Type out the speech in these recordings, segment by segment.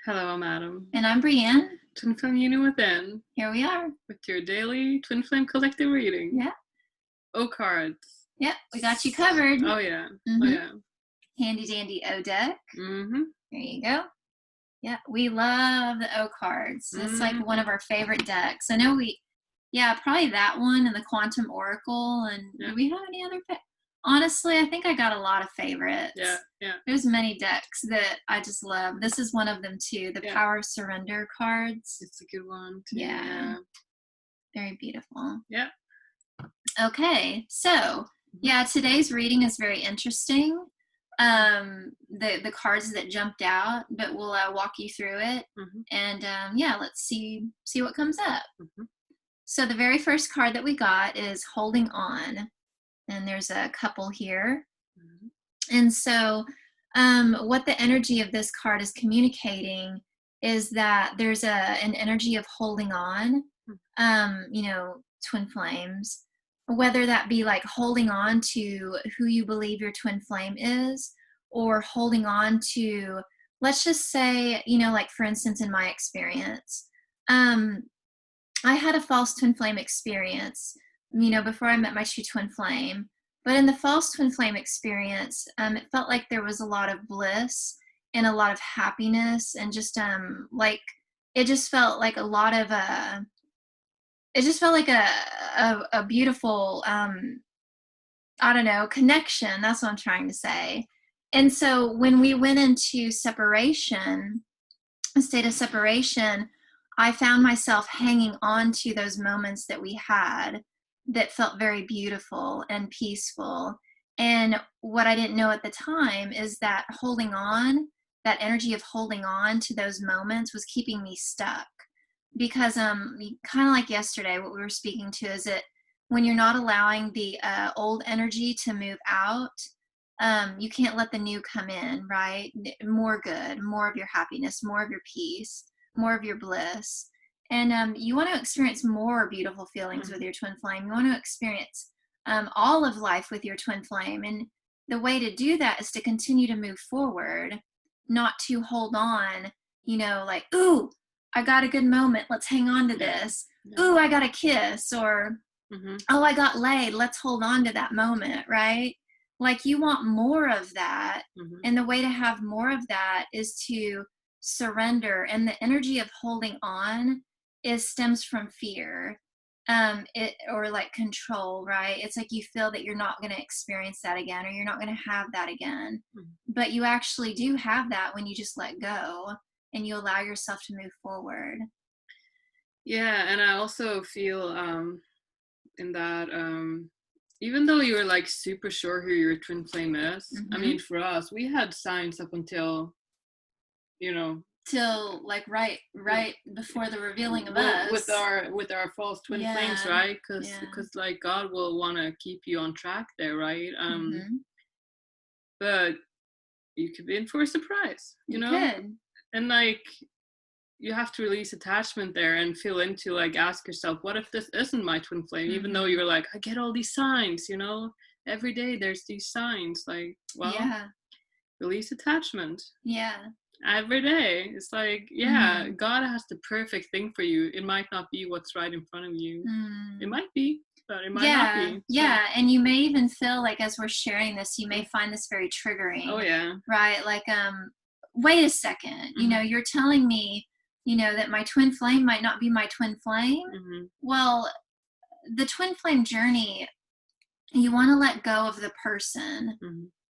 Hello, I'm Adam. And I'm Brienne. Twin Flame Union Within, Here we are. with your daily Twin Flame collective reading. Yeah. O cards. Yep. We got you covered. Oh yeah. Mm-hmm. Oh yeah. Handy dandy O deck. Mm-hmm. There you go. Yeah. We love the O cards. It's like one of our favorite decks. I know probably that one and the Quantum Oracle. And do we have any other? Honestly, I think I got a lot of favorites. Yeah. There's many decks that I just love. This is one of them too. The Power of Surrender cards. It's a good one too. Yeah. Very beautiful. Yeah. Okay, so today's reading is very interesting. The cards that jumped out, but we'll walk you through it, and let's see what comes up. So the very first card that we got is Holding On, and there's a couple here, and so what the energy of this card is communicating is that there's an energy of holding on, twin flames. Whether that be like holding on to who you believe your twin flame is, or holding on to, let's just say, like for instance, in my experience, I had a false twin flame experience, before I met my true twin flame. But in the false twin flame experience, it felt like there was a lot of bliss and a lot of happiness, and just it just felt like a lot of it just felt like a beautiful, connection. That's what I'm trying to say. And so when we went into separation, a state of separation, I found myself hanging on to those moments that we had that felt very beautiful and peaceful. And what I didn't know at the time is that holding on, that energy of holding on to those moments was keeping me stuck. Because kind of like yesterday, what we were speaking to is that when you're not allowing the old energy to move out, you can't let the new come in, right? More good, more of your happiness, more of your peace, more of your bliss. And you want to experience more beautiful feelings with your twin flame. You want to experience all of life with your twin flame. And the way to do that is to continue to move forward, not to hold on, like, ooh, I got a good moment. Let's hang on to this. Ooh, I got a kiss, or, oh, I got laid. Let's hold on to that moment, right? Like, you want more of that. And the way to have more of that is to surrender. And the energy of holding on stems from fear, or like control, right? It's like you feel that you're not going to experience that again, or you're not going to have that again. But you actually do have that when you just let go and you allow yourself to move forward. Yeah, and I also feel in that even though you're like super sure who your twin flame is, I mean, for us, we had signs up until, till like right before the revealing of us with our false twin flames, right? Because like God will want to keep you on track there, right? But you could be in for a surprise, you know. Could. And like, you have to release attachment there and feel into, like, ask yourself, what if this isn't my twin flame? Even though you're like, I get all these signs, every day there's these signs. Like, well, release attachment. Yeah. Every day. It's like, God has the perfect thing for you. It might not be what's right in front of you. It might be, but it might not be. So. Yeah, and you may even feel like, as we're sharing this, you may find this very triggering. Oh, yeah. Right? Like, wait a second. You're telling me, that my twin flame might not be my twin flame. Well, the twin flame journey, you want to let go of the person,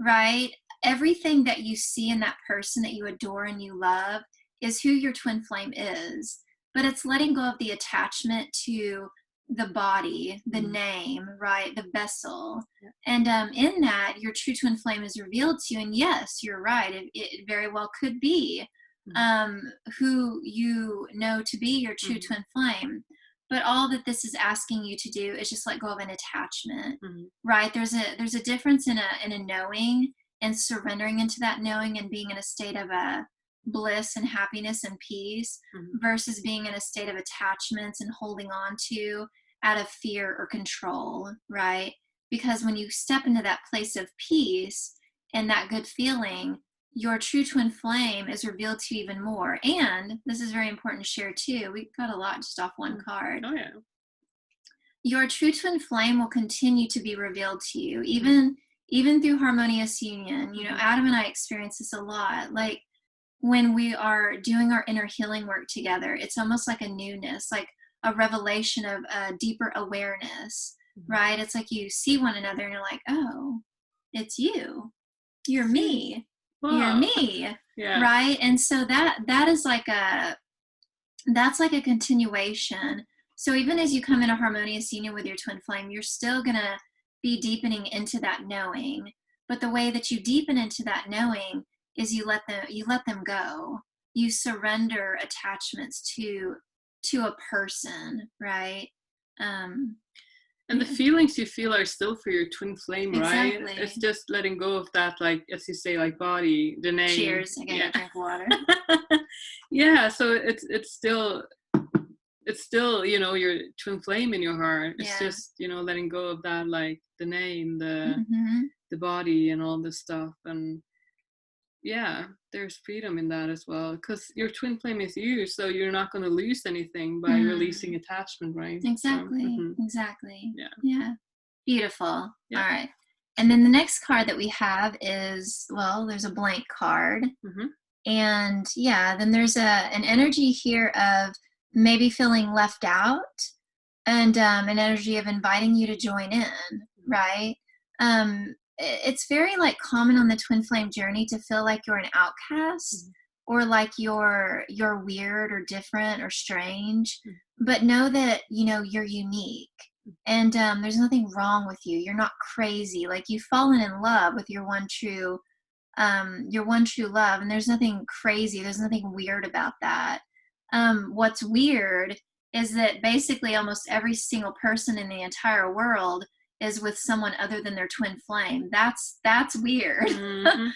right? Everything that you see in that person that you adore and you love is who your twin flame is. But it's letting go of the attachment to the body, the name, right? The vessel. And in that, your true twin flame is revealed to you. And yes, you're right. It very well could be who you know to be your true twin flame. But all that this is asking you to do is just let go of an attachment, right? There's a difference in a knowing and surrendering into that knowing and being in a state of bliss and happiness and peace versus being in a state of attachments and holding on to out of fear or control, right? Because when you step into that place of peace and that good feeling, your true twin flame is revealed to you even more. And this is very important to share too. We got a lot just off one card. Oh yeah. Your true twin flame will continue to be revealed to you, even through harmonious union. You know, Adam and I experience this a lot. Like when we are doing our inner healing work together, it's almost like a newness, like a revelation of a deeper awareness, right? It's like you see one another and you're like, oh, it's you. You're me. Wow. You're me. Yeah. Right? And so that is like that's like a continuation. So even as you come in a harmonious union with your twin flame, you're still going to be deepening into that knowing. But the way that you deepen into that knowing is you let them go. You surrender attachments to a person, right? And the feelings you feel are still for your twin flame, right? Exactly. It's just letting go of that, like, as you say, like body, the name. Cheers. I gotta drink water. Yeah, so it's still, you know, your twin flame in your heart. It's just, you know, letting go of that, like the name, the body and all this stuff. And yeah, there's freedom in that as well, because your twin flame is you, so you're not going to lose anything by releasing attachment, right? Exactly. So, Exactly. Yeah. Beautiful. Yeah. All right. And then the next card that we have is, well, there's a blank card. And yeah, then there's an energy here of maybe feeling left out, and an energy of inviting you to join in, right? It's very like common on the twin flame journey to feel like you're an outcast or like you're weird or different or strange, but know that, you know, you're unique, and there's nothing wrong with you. You're not crazy. Like you've fallen in love with your one true love, and there's nothing crazy. There's nothing weird about that. What's weird is that basically almost every single person in the entire world is with someone other than their twin flame. That's weird. Yeah.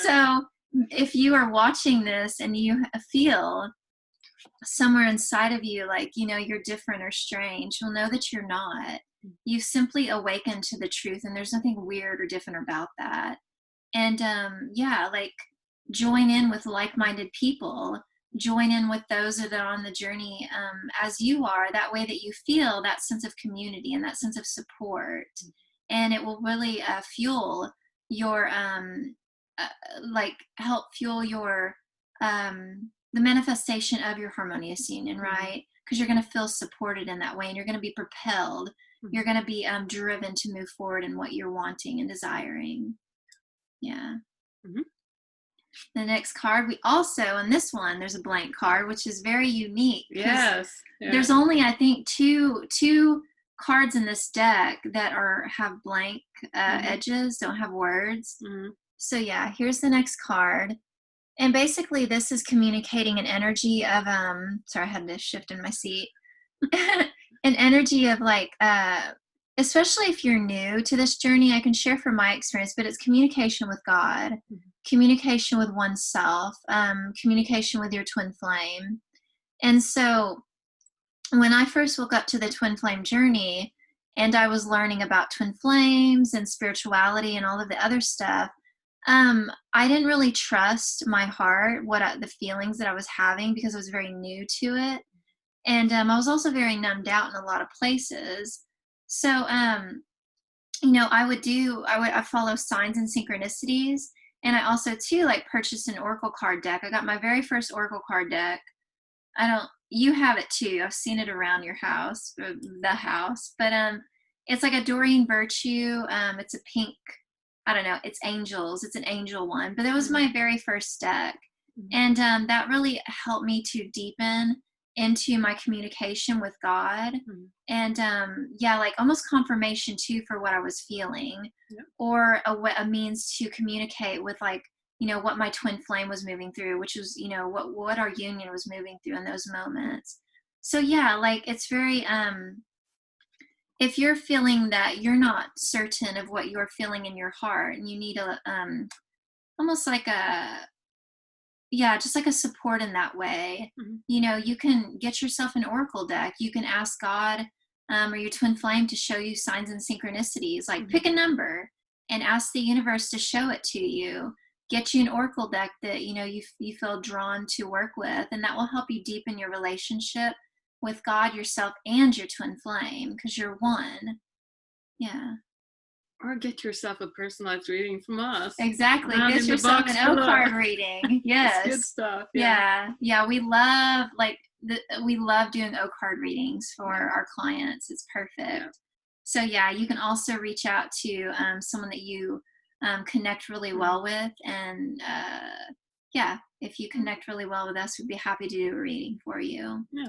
So if you are watching this and you feel somewhere inside of you like, you know, you're different or strange, you'll know that you're not. You've simply awakened to the truth, and there's nothing weird or different about that. And like join in with like-minded people. Join in with those that are on the journey as you are, that way that you feel that sense of community and that sense of support. And it will really fuel your, help fuel your, the manifestation of your harmonious union, right? Because you're going to feel supported in that way, and you're going to be propelled. You're going to be driven to move forward in what you're wanting and desiring. Yeah. The next card, we also, on this one, there's a blank card, which is very unique. Yes. Yeah. There's only, I think, two cards in this deck that have blank edges, don't have words. So yeah, here's the next card. And basically this is communicating an energy of, sorry, I had to shift in my seat. An energy of like, especially if you're new to this journey, I can share from my experience, but it's communication with God, communication with oneself, communication with your twin flame. And so when I first woke up to the twin flame journey and I was learning about twin flames and spirituality and all of the other stuff, I didn't really trust my heart, the feelings that I was having, because I was very new to it. And I was also very numbed out in a lot of places. So, you know, I follow signs and synchronicities. And I also too, like, purchased an Oracle card deck. I got my very first Oracle card deck. You have it too. I've seen it around your house, or the house, but, it's like a Doreen Virtue. It's a pink, I don't know, it's angels. It's an angel one, but it was my very first deck. And, that really helped me to deepen into my communication with God. And like almost confirmation too for what I was feeling, or a means to communicate with, like, you know, what my twin flame was moving through, which was, you know, what our union was moving through in those moments. So yeah, like it's very if you're feeling that you're not certain of what you're feeling in your heart, and you need a almost like just like a support in that way, you know, you can get yourself an Oracle deck. You can ask God or your twin flame to show you signs and synchronicities. Like pick a number and ask the universe to show it to you. get you an oracle deck that you feel drawn to work with, and that will help you deepen your relationship with God, yourself, and your twin flame, because you're one. Yeah. Or get yourself a personalized reading from us. Exactly. Not Get in the yourself box an O below. card reading. Yes. It's good stuff. Yeah. We love we love doing O card readings for our clients. It's perfect. Yeah. So yeah, you can also reach out to someone that you connect really well with, and if you connect really well with us, we'd be happy to do a reading for you. Yeah.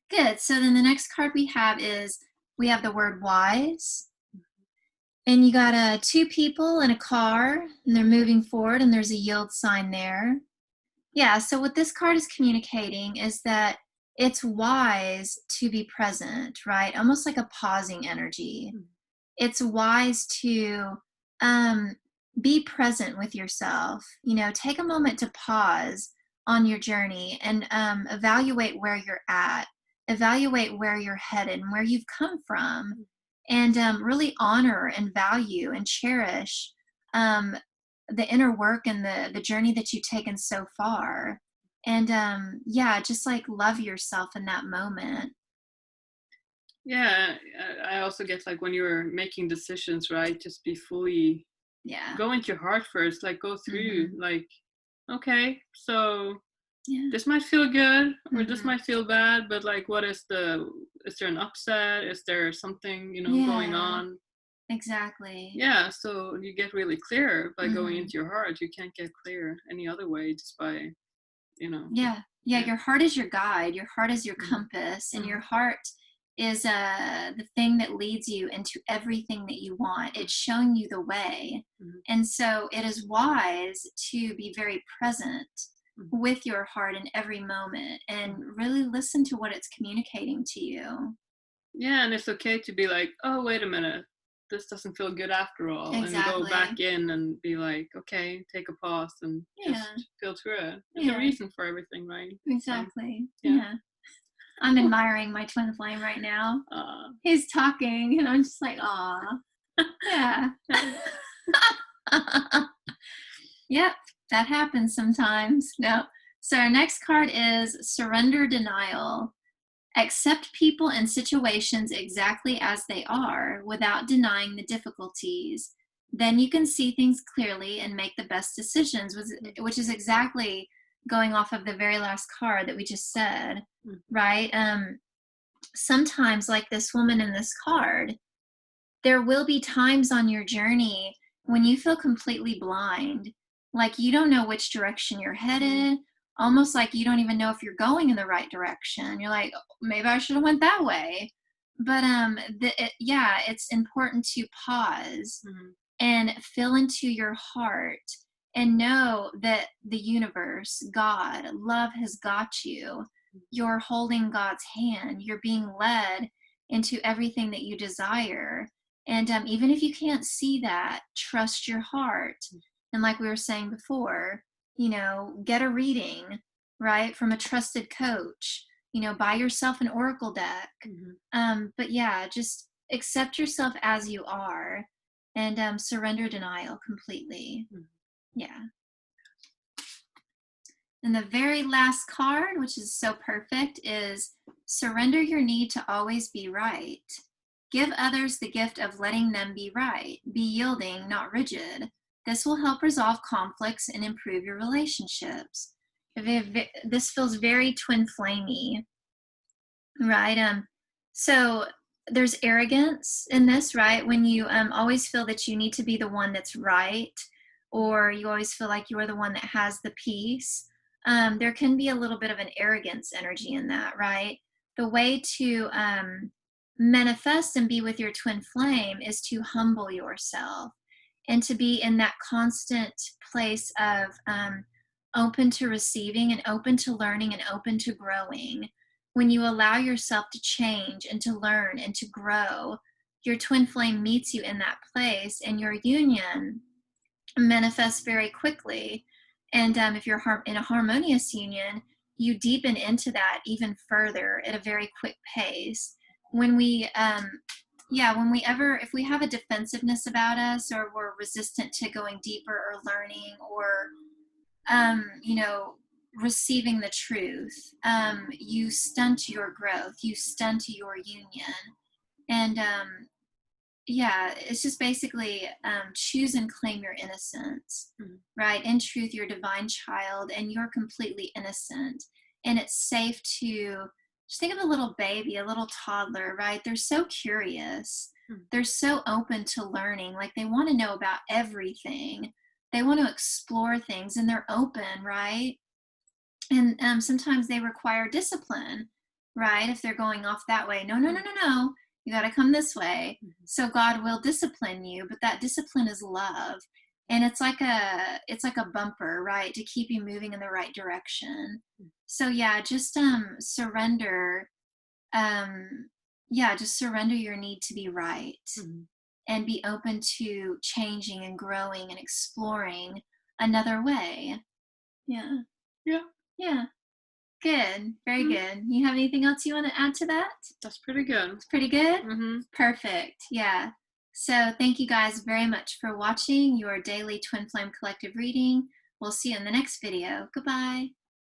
Good. So then the next card we have the word wise. And you got two people in a car, and they're moving forward, and there's a yield sign there. Yeah, so what this card is communicating is that it's wise to be present, right? Almost like a pausing energy. It's wise to be present with yourself. Take a moment to pause on your journey and evaluate where you're at, evaluate where you're headed and where you've come from, and really honor and value and cherish the inner work and the journey that you've taken so far. And just like love yourself in that moment. Yeah, I also get like when you're making decisions, right? Just be fully, go into your heart first, like go through, like, okay, so this might feel good or this might feel bad, but like, is there an upset? Is there something, going on? Exactly. Yeah, so you get really clear by going into your heart. You can't get clear any other way, just by, Yeah, your heart is your guide. Your heart is your compass, and your heart is the thing that leads you into everything that you want. It's showing you the way. And so it is wise to be very present with your heart in every moment and really listen to what it's communicating to you. Yeah, and it's okay to be like, oh, wait a minute, this doesn't feel good after all. Exactly. And go back in and be like, okay, take a pause and just feel through it. There's a reason for everything, right? Exactly. Yeah. I'm admiring my twin flame right now. He's talking, and I'm just like, aw. Yeah. Yep, that happens sometimes. No. So our next card is Surrender Denial. Accept people and situations exactly as they are without denying the difficulties. Then you can see things clearly and make the best decisions, which is exactly going off of the very last card that we just said, right? Sometimes, like this woman in this card, there will be times on your journey when you feel completely blind, like you don't know which direction you're headed, almost like you don't even know if you're going in the right direction. You're like, maybe I should have went that way. But it's important to pause and feel into your heart and know that the universe, God, love has got you. You're holding God's hand. You're being led into everything that you desire. And even if you can't see that, trust your heart. And like we were saying before, get a reading, right, from a trusted coach. Buy yourself an oracle deck. But just accept yourself as you are and surrender denial completely. Yeah. And the very last card, which is so perfect, is surrender your need to always be right. Give others the gift of letting them be right. Be yielding, not rigid. This will help resolve conflicts and improve your relationships. This feels very twin flamey, right? So there's arrogance in this, right? When you always feel that you need to be the one that's right, or you always feel like you are the one that has the peace. There can be a little bit of an arrogance energy in that, right? The way to manifest and be with your twin flame is to humble yourself and to be in that constant place of open to receiving and open to learning and open to growing. When you allow yourself to change and to learn and to grow, your twin flame meets you in that place, and your union manifests very quickly. And if you're in a harmonious union, you deepen into that even further at a very quick pace. When we yeah, if we have a defensiveness about us, or we're resistant to going deeper or learning, or you know, receiving the truth, you stunt your growth, you stunt your union. And yeah, it's just basically choose and claim your innocence, Mhm. right? In truth, you're a divine child and you're completely innocent. And it's safe to just think of a little baby, a little toddler, right? They're so curious. Mhm. They're so open to learning. Like they want to know about everything. They want to explore things and they're open, right? And sometimes they require discipline, right? If they're going off that way, no, no, no, no, no, you got to come this way. Mhm. So God will discipline you, but that discipline is love, and it's like a bumper, right, to keep you moving in the right direction. So yeah, just surrender. Um, yeah, just surrender your need to be right, Mhm. and be open to changing and growing and exploring another way. Yeah, Yeah, yeah. Good. Very mhm. good. You have anything else you want to add to that? That's pretty good. Pretty good? Hmm. Perfect. Yeah. So thank you guys very much for watching your daily Twin Flame Collective reading. We'll see you in the next video. Goodbye.